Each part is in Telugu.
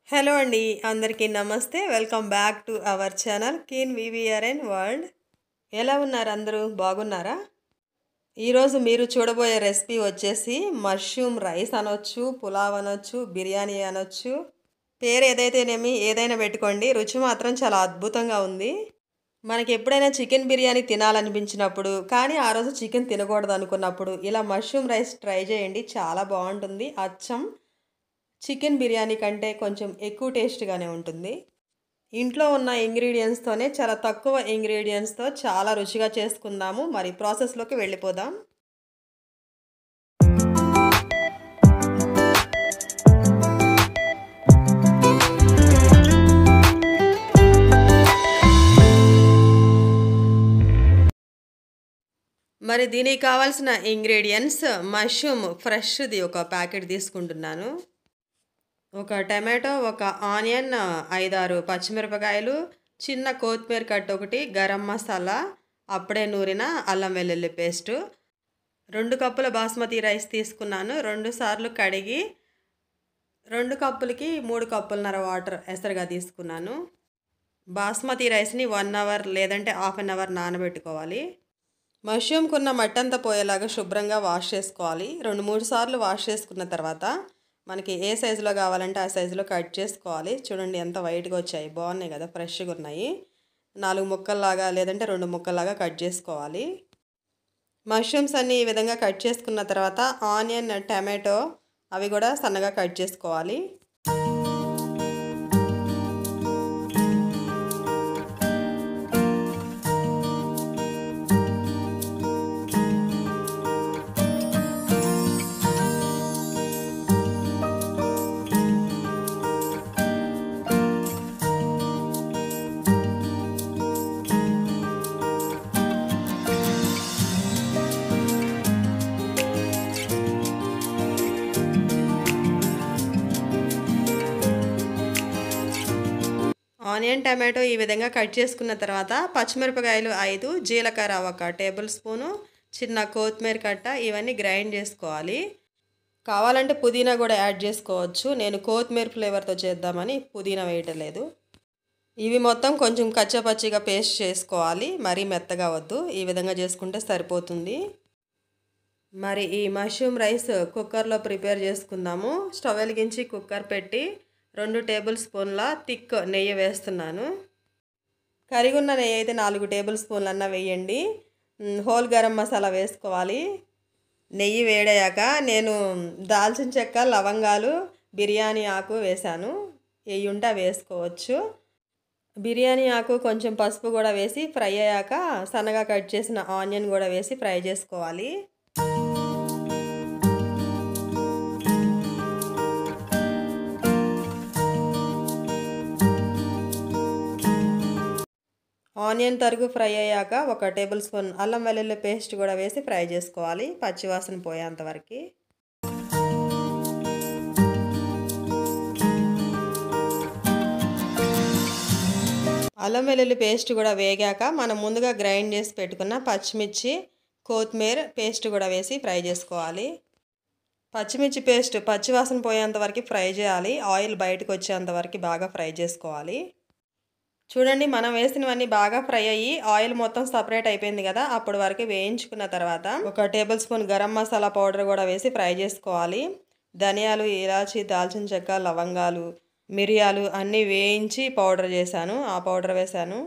హలో అండి అందరికీ నమస్తే. Welcome back to our channel keen V V R N world. ఎలా ఉన్నారు అందరూ? బాగున్నారా? ఈరోజు మీరు చూడబోయే రెసిపీ వచ్చేసి మష్రూమ్ రైస్ అనొచ్చు, పులావ్ అనొచ్చు, బిర్యానీ అనొచ్చు. పేరు ఏదైతేనేమి ఏదైనా పెట్టుకోండి, రుచి మాత్రం చాలా అద్భుతంగా ఉంది. మనకి ఎప్పుడైనా చికెన్ బిర్యానీ తినాలనిపించినప్పుడు కానీ ఆ రోజు చికెన్ తినకూడదు అనుకున్నప్పుడు ఇలా మష్రూమ్ రైస్ ట్రై చేయండి, చాలా బాగుంటుంది. అచ్చం చికెన్ బిర్యానీ కంటే కొంచెం ఎక్కువ టేస్ట్గానే ఉంటుంది. ఇంట్లో ఉన్న ఇంగ్రీడియంట్స్తోనే చాలా తక్కువ ఇంగ్రీడియంట్స్తో చాలా రుచిగా చేసుకుందాము. మరి ప్రాసెస్లోకి వెళ్ళిపోదాం. మరి దీనికి కావాల్సిన ఇంగ్రీడియంట్స్ మష్రూమ్ ఫ్రెష్ది ఒక ప్యాకెట్ తీసుకుంటున్నాను, ఒక టమాటో, ఒక ఆనియన్, 5-6 పచ్చిమిరపకాయలు, చిన్న కొత్తిమీర కట్ట ఒకటి, గరం మసాలా, అప్పుడే నూరిన అల్లం వెల్లుల్లి పేస్టు, 2 కప్పుల బాస్మతి రైస్ తీసుకున్నాను. 2 సార్లు కడిగి 2 కప్పులకి 3 కప్పులన్నర వాటర్ ఎసరుగా తీసుకున్నాను. బాస్మతి రైస్ని 1 అవర్ లేదంటే హాఫ్ అన్ అవర్ నానబెట్టుకోవాలి. మష్రూమ్కున్న మట్టంతా పోయేలాగా శుభ్రంగా వాష్ చేసుకోవాలి. 2-3 సార్లు వాష్ చేసుకున్న తర్వాత మనకి ఏ సైజులో కావాలంటే ఆ సైజులో కట్ చేసుకోవాలి. చూడండి ఎంత వైట్గా వచ్చాయి, బాగున్నాయి కదా, ఫ్రెష్గా ఉన్నాయి. 4 ముక్కల్లాగా లేదంటే 2 ముక్కల్లాగా కట్ చేసుకోవాలి. మష్రూమ్స్ అన్నీ ఈ విధంగా కట్ చేసుకున్న తర్వాత ఆనియన్, టమాటో అవి కూడా సన్నగా కట్ చేసుకోవాలి. ఆనియన్, టమాటో ఈ విధంగా కట్ చేసుకున్న తర్వాత పచ్చిమిరపకాయలు 5, జీలకర్ర 1 టేబుల్ స్పూను, చిన్న కొత్తిమీర కట్ట ఇవన్నీ గ్రైండ్ చేసుకోవాలి. కావాలంటే పుదీనా కూడా యాడ్ చేసుకోవచ్చు. నేను కొత్తిమీర ఫ్లేవర్తో చేద్దామని పుదీనా వేయటం లేదు. ఇవి మొత్తం కొంచెం కచ్చపచ్చిగా పేస్ట్ చేసుకోవాలి, మరీ మెత్తగా వద్దు. ఈ విధంగా చేసుకుంటే సరిపోతుంది. మరి ఈ మష్రూమ్ రైస్ కుక్కర్లో ప్రిపేర్ చేసుకుందాము. స్టవ్ వెలిగించి కుక్కర్ పెట్టి 2 టేబుల్ స్పూన్ల థిక్ నెయ్యి వేస్తున్నాను. కరిగున్న నెయ్యి అయితే 4 టేబుల్ స్పూన్లన్నా వేయండి. హోల్ గరం మసాలా వేసుకోవాలి. నెయ్యి వేడయ్యాక నేను దాల్చిన చెక్క, లవంగాలు, బిర్యానీ ఆకు వేశాను. ఏవి ఉంటే వేసుకోవచ్చు. బిర్యానీ ఆకు, కొంచెం పసుపు కూడా వేసి ఫ్రై అయ్యాక సన్నగా కట్ చేసిన ఆనియన్ కూడా వేసి ఫ్రై చేసుకోవాలి. ఆనియన్ తరుగు ఫ్రై అయ్యాక 1 టేబుల్ స్పూన్ అల్లం వెల్లుల్లి పేస్ట్ కూడా వేసి ఫ్రై చేసుకోవాలి, పచ్చివాసన పోయేంతవరకు. అల్లం వెల్లుల్లి పేస్ట్ కూడా వేగాక మనం ముందుగా గ్రైండ్ చేసి పెట్టుకున్న పచ్చిమిర్చి, కొత్తిమీర పేస్ట్ కూడా వేసి ఫ్రై చేసుకోవాలి. పచ్చిమిర్చి పేస్ట్ పచ్చివాసన పోయేంతవరకు ఫ్రై చేయాలి. ఆయిల్ బయటకు వచ్చేంతవరకు బాగా ఫ్రై చేసుకోవాలి. చూడండి, మనం వేసినవన్నీ బాగా ఫ్రై అయ్యి ఆయిల్ మొత్తం సపరేట్ అయిపోయింది కదా. అప్పటి వరకు వేయించుకున్న తర్వాత 1 table spoon garam masala powder కూడా వేసి ఫ్రై చేసుకోవాలి. ధనియాలు, ఇలాచి, దాల్చిన చెక్క, లవంగాలు, మిరియాలు అన్నీ వేయించి పౌడర్ చేశాను, ఆ పౌడర్ వేశాను.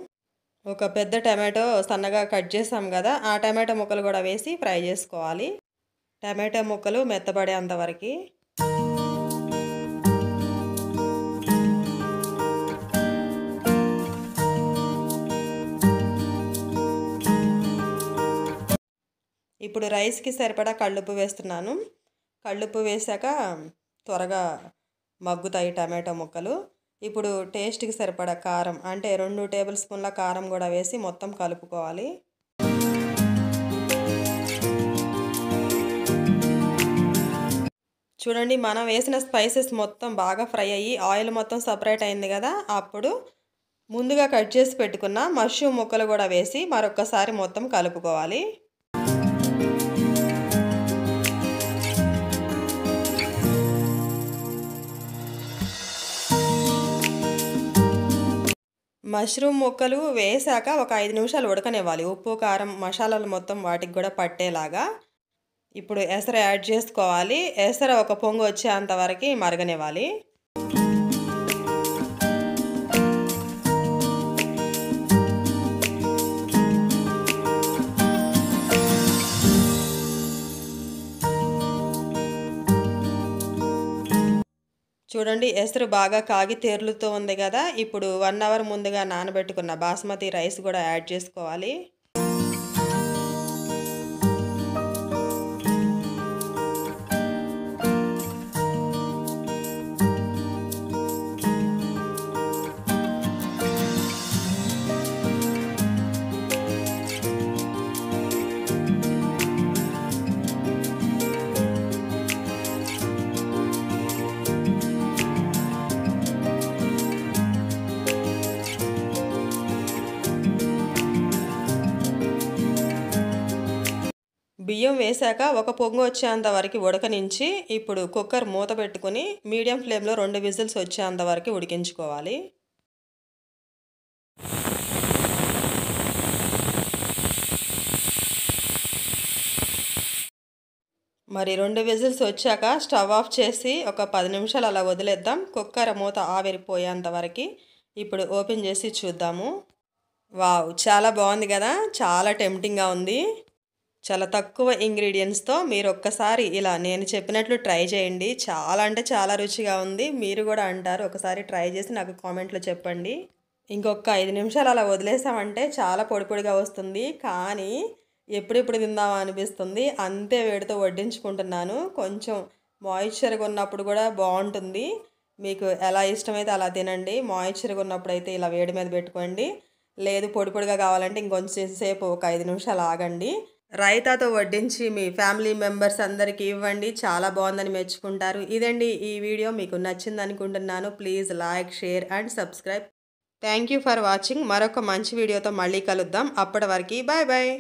ఒక పెద్ద టమాటో సన్నగా కట్ చేసాం కదా, ఆ టమాటో ముక్కలు కూడా వేసి ఫ్రై చేసుకోవాలి. టమాటో ముక్కలు మెత్తబడేంతవరకు. ఇప్పుడు రైస్కి సరిపడా కళ్ళుప్పు వేస్తున్నాను. కళ్ళుప్పు వేసాక త్వరగా మగ్గుతాయి టమాటో ముక్కలు. ఇప్పుడు టేస్ట్కి సరిపడా కారం అంటే 2 టేబుల్ స్పూన్ల కారం కూడా వేసి మొత్తం కలుపుకోవాలి. చూడండి, మనం వేసిన స్పైసెస్ మొత్తం బాగా ఫ్రై అయ్యి ఆయిల్ మొత్తం సపరేట్ అయింది కదా. అప్పుడు ముందుగా కట్ చేసి పెట్టుకున్న మష్రూమ్ ముక్కలు కూడా వేసి మరొకసారి మొత్తం కలుపుకోవాలి. మష్రూమ్ ముక్కలు వేసాక ఒక 5 నిమిషాలు ఉడకనివ్వాలి. ఉప్పు, కారం, మసాలాలు మొత్తం వాటికి కూడా పట్టేలాగా. ఇప్పుడు ఎసరు యాడ్ చేసుకోవాలి. ఎసరు ఒక పొంగు వచ్చేంత వరకు మరగనివ్వాలి. చూడండి ఎసరు బాగా కాగి తేరులుతూ ఉంది కదా. ఇప్పుడు 1 అవర్ ముందుగా నానబెట్టుకున్న బాస్మతి రైస్ కూడా యాడ్ చేసుకోవాలి. బియ్యం వేశాక ఒక పొంగు వచ్చేంత వరకు ఉడకనించి ఇప్పుడు కుక్కర్ మూత పెట్టుకుని మీడియం ఫ్లేమ్లో 2 విజిల్స్ వచ్చేంత వరకు ఉడికించుకోవాలి. మరి 2 విజిల్స్ వచ్చాక స్టవ్ ఆఫ్ చేసి ఒక 10 నిమిషాలు అలా వదిలేద్దాం. కుక్కర్ మూత ఆవిరిపోయేంత వరకు. ఇప్పుడు ఓపెన్ చేసి చూద్దాము. వావ్, చాలా బాగుంది కదా. చాలా టెంప్టింగ్గా ఉంది. చాలా తక్కువ ఇంగ్రీడియంట్స్తో మీరు ఒక్కసారి ఇలా నేను చెప్పినట్లు ట్రై చేయండి. చాలా అంటే చాలా రుచిగా ఉంది. మీరు కూడా అంటారు. ఒకసారి ట్రై చేసి నాకు కామెంట్లో చెప్పండి. ఇంకొక 5 నిమిషాలు అలా వదిలేసామంటే చాలా పొడి పొడిగా వస్తుంది. కానీ ఎప్పుడెప్పుడు తిందామా అనిపిస్తుంది. అంతే వేడితో వడ్డించుకుంటున్నాను. కొంచెం మాయిశ్చర్గా ఉన్నప్పుడు కూడా బాగుంటుంది. మీకు ఎలా ఇష్టమైతే అలా తినండి. మాయిశ్చర్గా ఉన్నప్పుడు అయితే ఇలా వేడి మీద పెట్టుకోండి. లేదు పొడి పొడిగా కావాలంటే ఇంకొంచెం సేపు ఒక 5 నిమిషాలు ఆగండి. రైతాతో వడ్డించి మీ ఫ్యామిలీ మెంబర్స్ అందరికీ ఇవ్వండి. చాలా బాగుందని మెచ్చుకుంటారు. ఇదండి ఈ వీడియో. మీకు నచ్చింది అనుకుంటున్నాను. Please like, share and subscribe. Thank you for watching. మరొక మంచి వీడియోతో మళ్ళీ కలుద్దాం. అప్పటి వరకు బాయ్ బాయ్.